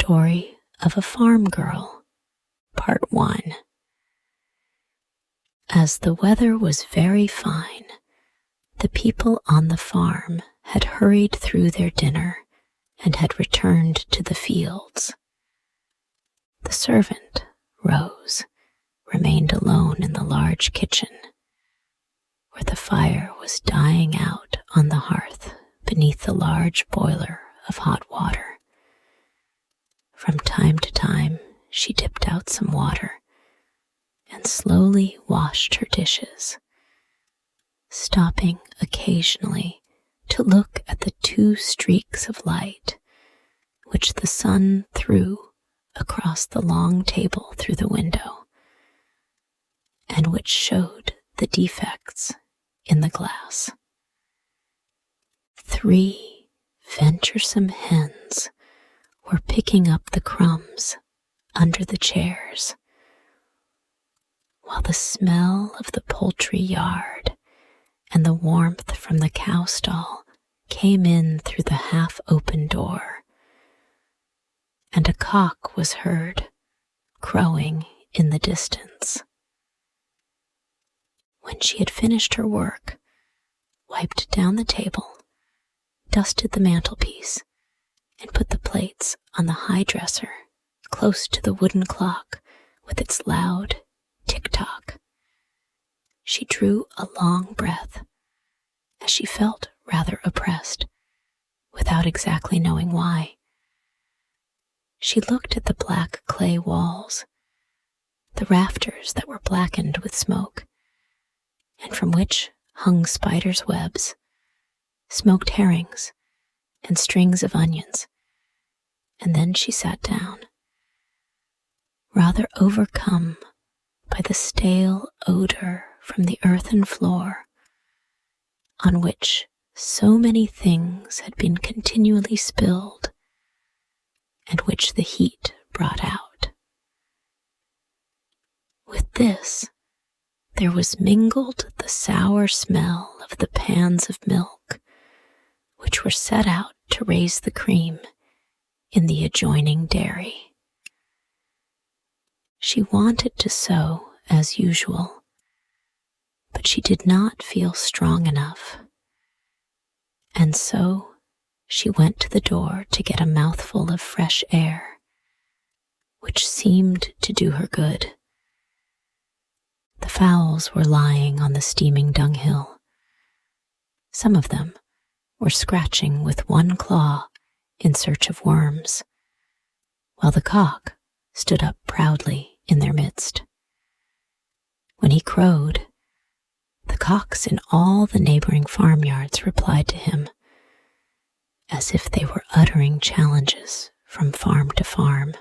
Story of a Farm Girl, Part 1. As the weather was very fine, the people on the farm had hurried through their dinner and had returned to the fields. The servant, Rose, remained alone in the large kitchen, where the fire was dying out on the hearth beneath the large boiler of hot water. From time to time, she dipped out some water and slowly washed her dishes, stopping occasionally to look at the 2 streaks of light which the sun threw across the long table through the window, and which showed the defects in the glass. 3 venturesome hens were picking up the crumbs under the chairs, while the smell of the poultry yard and the warmth from the cow stall came in through the half-open door, and a cock was heard crowing in the distance. When she had finished her work, wiped down the table, dusted the mantelpiece, and put the plates on the high dresser close to the wooden clock with its loud tick-tock, she drew a long breath as she felt rather oppressed, without exactly knowing why. She looked at the black clay walls, the rafters that were blackened with smoke, and from which hung spiders' webs, smoked herrings, and strings of onions, and then she sat down, rather overcome by the stale odor from the earthen floor, on which so many things had been continually spilled, and which the heat brought out. With this, there was mingled the sour smell of the pans of milk, which were set out to raise the cream in the adjoining dairy. She wanted to sew as usual, but she did not feel strong enough, and so she went to the door to get a mouthful of fresh air, which seemed to do her good. The fowls were lying on the steaming dunghill. Some of them were scratching with one claw in search of worms, while the cock stood up proudly in their midst. When he crowed, the cocks in all the neighboring farmyards replied to him, as if they were uttering challenges from farm to farm.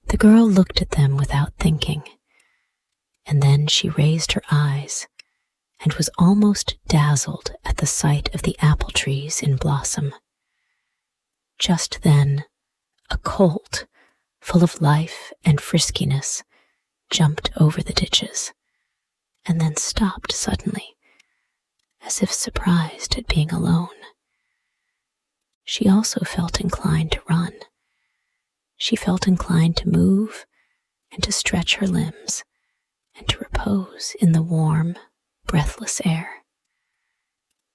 The girl looked at them without thinking, and then she raised her eyes and was almost dazzled at the sight of the apple trees in blossom. Just then, a colt, full of life and friskiness, jumped over the ditches, and then stopped suddenly, as if surprised at being alone. She also felt inclined to run. She felt inclined to move and to stretch her limbs and to repose in the warm, breathless air.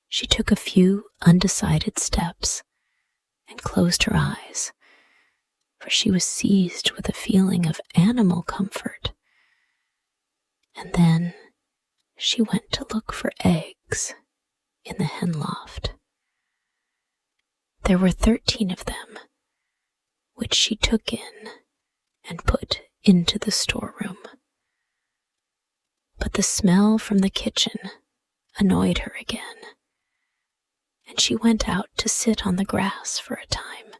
She took a few undecided steps and closed her eyes, for she was seized with a feeling of animal comfort. And then she went to look for eggs in the hen loft. There were 13 of them, which she took in and put into the storeroom. But the smell from the kitchen annoyed her again, and she went out to sit on the grass for a time.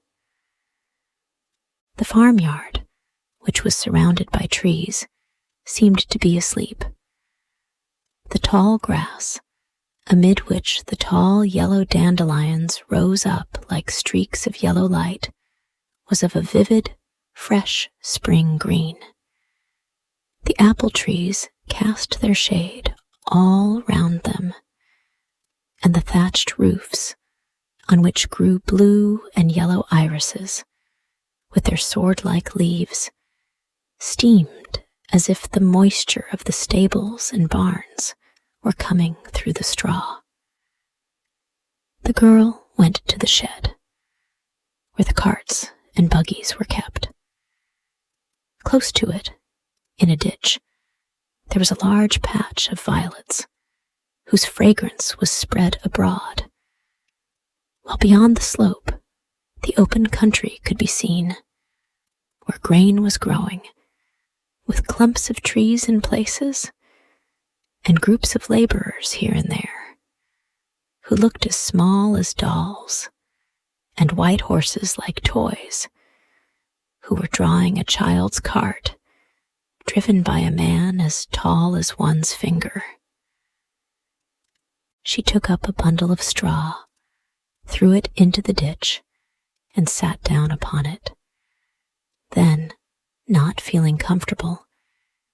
The farmyard, which was surrounded by trees, seemed to be asleep. The tall grass, amid which the tall yellow dandelions rose up like streaks of yellow light, was of a vivid, fresh spring green. The apple trees cast their shade all round them, and the thatched roofs, on which grew blue and yellow irises, with their sword-like leaves, steamed as if the moisture of the stables and barns were coming through the straw. The girl went to the shed, where the carts and buggies were kept. Close to it, in a ditch, there was a large patch of violets, whose fragrance was spread abroad, while beyond the slope, the open country could be seen, where grain was growing, with clumps of trees in places, and groups of laborers here and there, who looked as small as dolls, and white horses like toys, who were drawing a child's cart, driven by a man as tall as one's finger. She took up a bundle of straw, threw it into the ditch, and sat down upon it. Then, not feeling comfortable,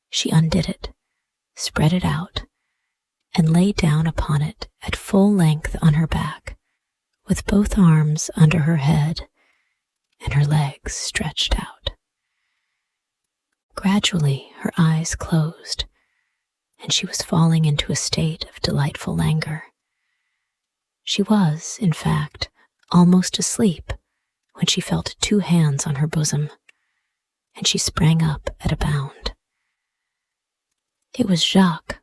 she undid it, spread it out, and lay down upon it at full length on her back, with both arms under her head and her legs stretched out. Gradually her eyes closed, and she was falling into a state of delightful languor. She was, in fact, almost asleep when she felt 2 hands on her bosom, and she sprang up at a bound. It was Jacques,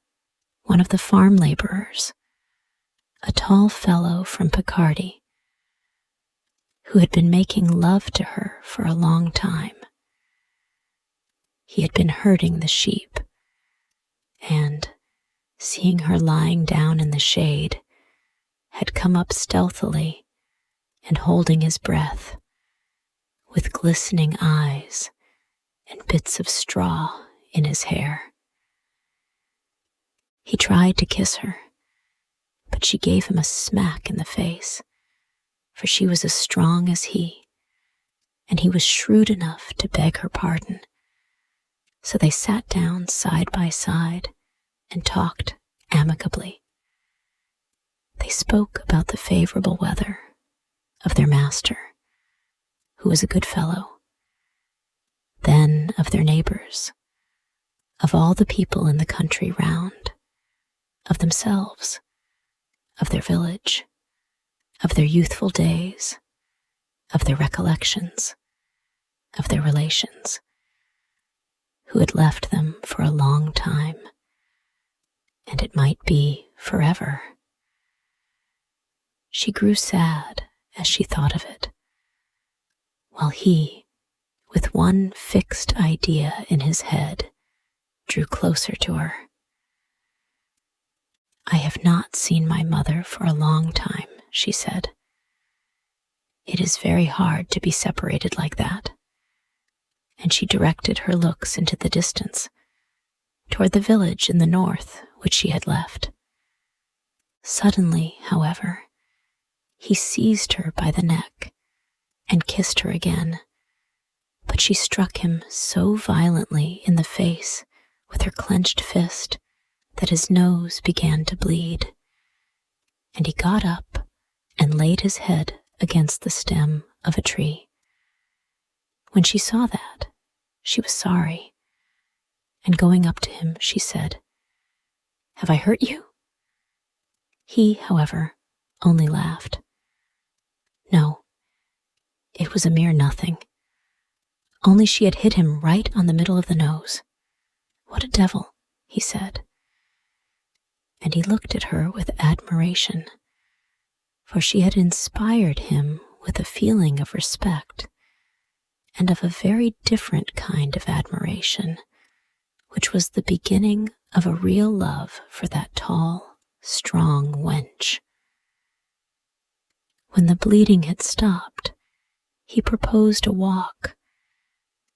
one of the farm laborers, a tall fellow from Picardy, who had been making love to her for a long time. He had been herding the sheep, and, seeing her lying down in the shade, had come up stealthily and holding his breath, with glistening eyes and bits of straw in his hair. He tried to kiss her, but she gave him a smack in the face, for she was as strong as he, and he was shrewd enough to beg her pardon. So they sat down side by side and talked amicably. They spoke about the favorable weather, of their master, who was a good fellow, then of their neighbors, of all the people in the country round, of themselves, of their village, of their youthful days, of their recollections, of their relations, who had left them for a long time, and it might be forever. She grew sad as she thought of it, while he, with one fixed idea in his head, drew closer to her. "I have not seen my mother for a long time," she said. "It is very hard to be separated like that." And she directed her looks into the distance, toward the village in the north which she had left. Suddenly, however, he seized her by the neck and kissed her again, but she struck him so violently in the face with her clenched fist that his nose began to bleed, and he got up and laid his head against the stem of a tree. When she saw that, she was sorry, and going up to him, she said, "Have I hurt you?" He, however, only laughed. No, it was a mere nothing. Only she had hit him right on the middle of the nose. "What a devil," he said. And he looked at her with admiration, for she had inspired him with a feeling of respect, and of a very different kind of admiration, which was the beginning of a real love for that tall, strong wench. When the bleeding had stopped, he proposed a walk,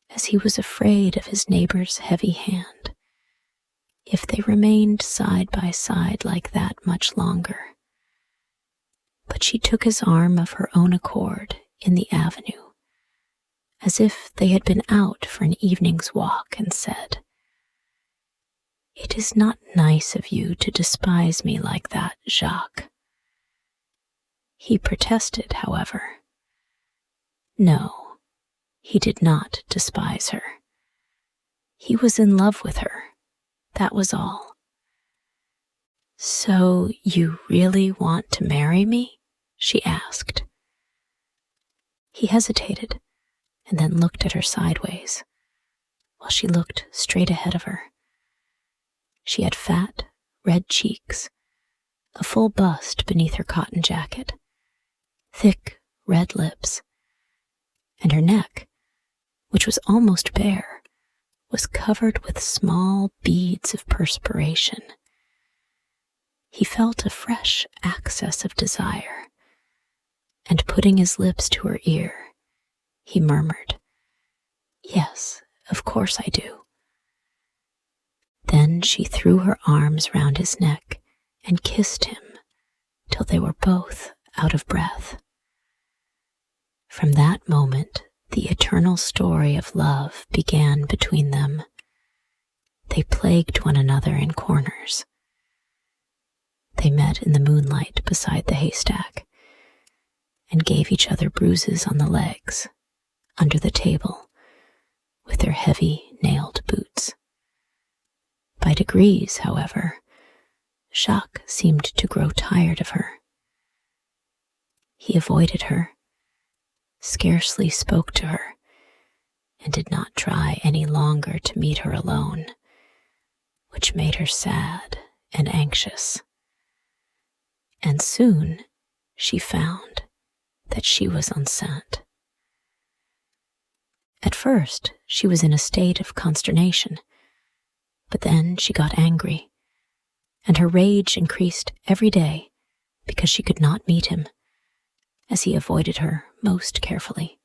as he was afraid of his neighbor's heavy hand, if they remained side by side like that much longer. But she took his arm of her own accord in the avenue, as if they had been out for an evening's walk, and said, "It is not nice of you to despise me like that, Jacques." He protested, however. No, he did not despise her. He was in love with her, that was all. "So you really want to marry me?" she asked. He hesitated and then looked at her sideways, while she looked straight ahead of her. She had fat, red cheeks, a full bust beneath her cotton jacket, thick, red lips, and her neck, which was almost bare, was covered with small beads of perspiration. He felt a fresh access of desire, and putting his lips to her ear, he murmured, "Yes, of course I do." Then she threw her arms round his neck and kissed him till they were both out of breath. From that moment, the eternal story of love began between them. They plagued one another in corners. They met in the moonlight beside the haystack and gave each other bruises on the legs, under the table, with their heavy nailed boots. By degrees, however, Jacques seemed to grow tired of her. He avoided her, scarcely spoke to her, and did not try any longer to meet her alone, which made her sad and anxious. And soon she found that she was enceinte. At first she was in a state of consternation, but then she got angry, and her rage increased every day because she could not meet him, as he avoided her most carefully.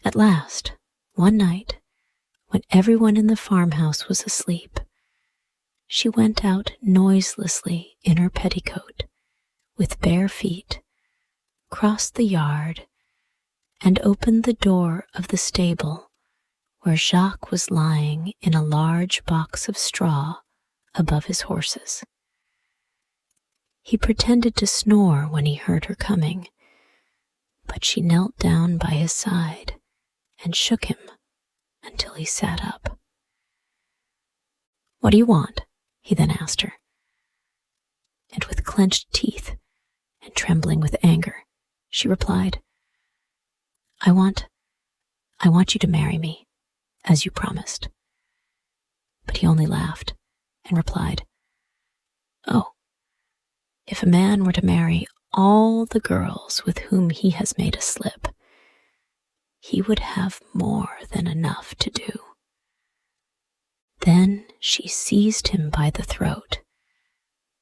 At last, one night, when everyone in the farmhouse was asleep, she went out noiselessly in her petticoat, with bare feet, crossed the yard, and opened the door of the stable where Jacques was lying in a large box of straw above his horses. He pretended to snore when he heard her coming, but she knelt down by his side and shook him until he sat up. "What do you want?" he then asked her. And with clenched teeth and trembling with anger, she replied, I want you to marry me, as you promised." But he only laughed and replied, "Oh, if a man were to marry all the girls with whom he has made a slip, he would have more than enough to do." Then she seized him by the throat,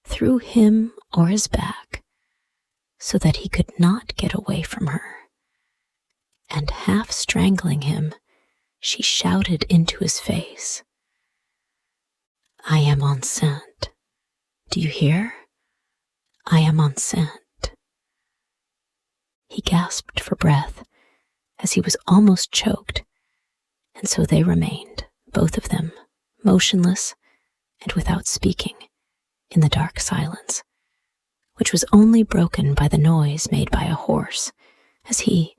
threw him o'er his back, so that he could not get away from her, and half strangling him, she shouted into his face, "I am enceinte. Do you hear? I am enceinte." He gasped for breath, as he was almost choked, and so they remained, both of them, motionless and without speaking, in the dark silence, which was only broken by the noise made by a horse as he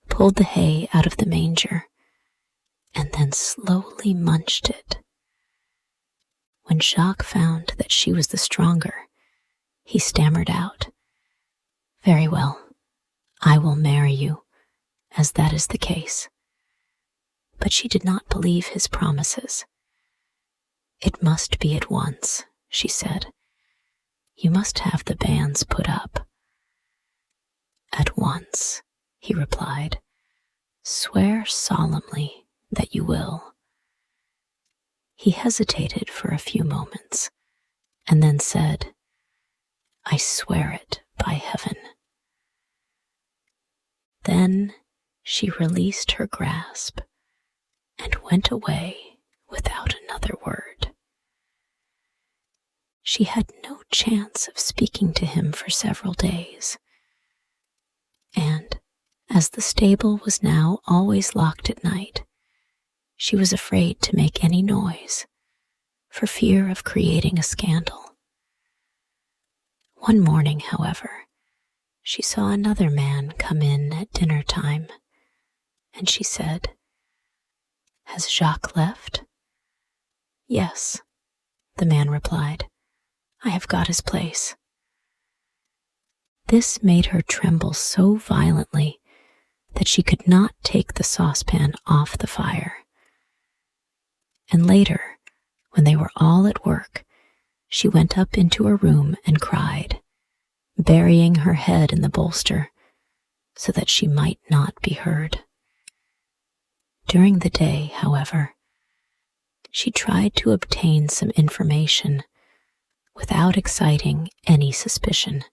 pulled the hay out of the manger and then slowly munched it. When Jacques found that she was the stronger, he stammered out, "Very well, I will marry you, as that is the case." But she did not believe his promises. "It must be at once," she said. "You must have the banns put up." "At once," he replied. "Swear solemnly that you will." He hesitated for a few moments, and then said, "I swear it by heaven." Then she released her grasp and went away without another word. She had no chance of speaking to him for several days, and as the stable was now always locked at night, she was afraid to make any noise for fear of creating a scandal. One morning, however, she saw another man come in at dinner time, and she said, "Has Jacques left?" "Yes," the man replied. "I have got his place." This made her tremble so violently that she could not take the saucepan off the fire. And later, when they were all at work, she went up into her room and cried, burying her head in the bolster so that she might not be heard. During the day, however, she tried to obtain some information without exciting any suspicion.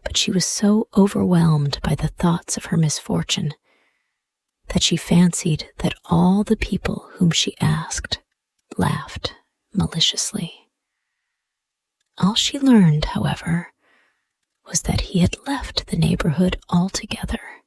But she was so overwhelmed by the thoughts of her misfortune that she fancied that all the people whom she asked laughed maliciously. All she learned, however, was that he had left the neighborhood altogether.